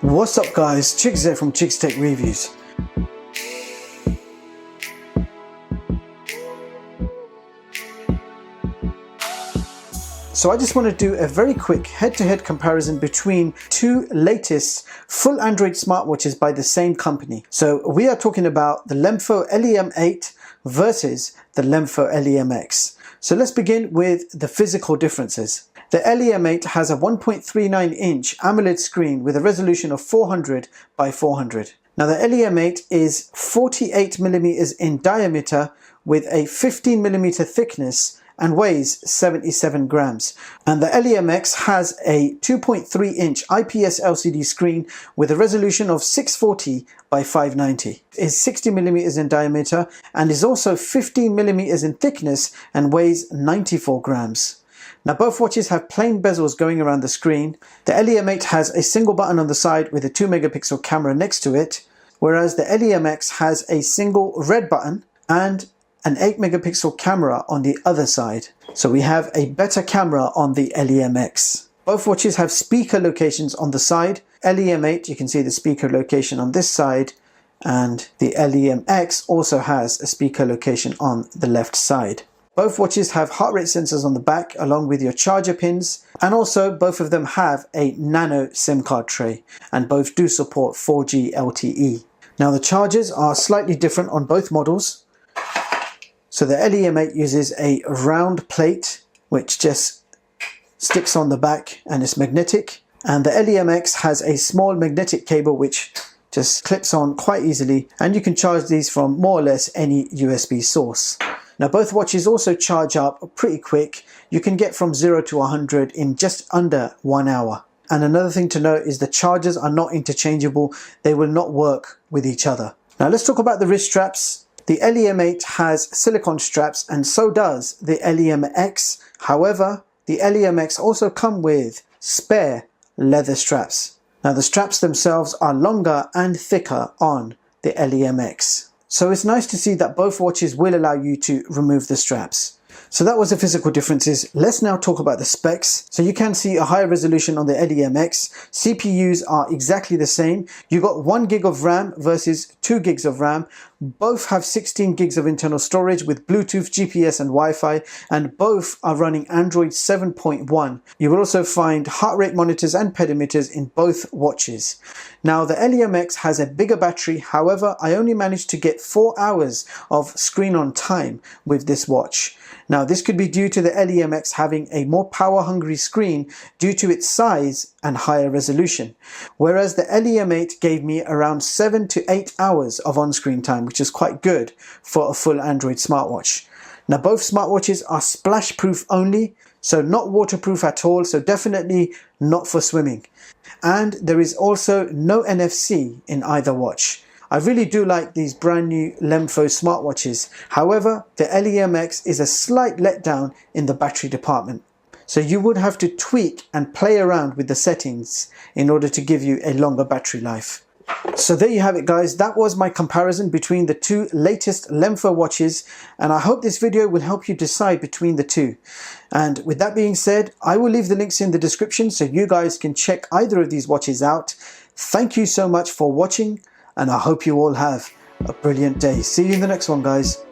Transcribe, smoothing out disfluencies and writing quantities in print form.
What's up guys, Chicks here from Chicks Tech Reviews. So I just want to do a very quick head-to-head comparison between two latest full Android smartwatches by the same company. So we are talking about the LEMFO LEM 8 versus the LEMFO LEM X. So let's begin with the physical differences. The LEM 8 has a 1.39 inch AMOLED screen with a resolution of 400 by 400. Now the LEM 8 is 48 millimeters in diameter with a 15 millimeter thickness and weighs 77 grams. And the LEM X has a 2.3 inch IPS LCD screen with a resolution of 640 by 590. It is 60 millimeters in diameter and is also 15 millimeters in thickness and weighs 94 grams. Now both watches have plain bezels going around the screen. The LEM 8 has a single button on the side with a 2 megapixel camera next to it, whereas the LEM X has a single red button and an 8 megapixel camera on the other side. So we have a better camera on the LEM X. Both watches have speaker locations on the side. LEM 8, you can see the speaker location on this side, and the LEM X also has a speaker location on the left side. Both watches have heart rate sensors on the back along with your charger pins, and also both of them have a Nano SIM card tray, and both do support 4G LTE. Now the chargers are slightly different on both models. So the LEM 8 uses a round plate which just sticks on the back and is magnetic, and the LEM X has a small magnetic cable which just clips on quite easily, and you can charge these from more or less any USB source. Now both watches also charge up pretty quick. You can get from 0 to 100 in just under 1 hour. And another thing to note is the chargers are not interchangeable. They will not work with each other. Now let's talk about the wrist straps. The LEM 8 has silicone straps and so does the LEM X. However, the LEM X also come with spare leather straps. Now the straps themselves are longer and thicker on the LEM X. So it's nice to see that both watches will allow you to remove the straps. So that was the physical differences. Let's now talk about the specs. So you can see a higher resolution on the LEM X. CPUs are exactly the same. You got 1 gig of RAM versus 2 gigs of RAM. Both have 16 gigs of internal storage with Bluetooth, GPS and Wi-Fi, and both are running Android 7.1. You will also find heart rate monitors and pedometers in both watches. Now the LEM X has a bigger battery, however I only managed to get 4 hours of screen on time with this watch. Now this could be due to the LEM X having a more power hungry screen due to its size and higher resolution, whereas the LEM 8 gave me around 7 to 8 hours of on-screen time, which is quite good for a full Android smartwatch. Now both smartwatches are splash proof only, so not waterproof at all, so definitely not for swimming. And there is also no NFC in either watch. I really do like these brand new LEMFO smartwatches. However, the LEM X is a slight letdown in the battery department. So you would have to tweak and play around with the settings in order to give you a longer battery life. So there you have it guys, that was my comparison between the two latest LEMFO watches, and I hope this video will help you decide between the two. And with that being said, I will leave the links in the description so you guys can check either of these watches out. Thank you so much for watching, and I hope you all have a brilliant day. See you in the next one guys.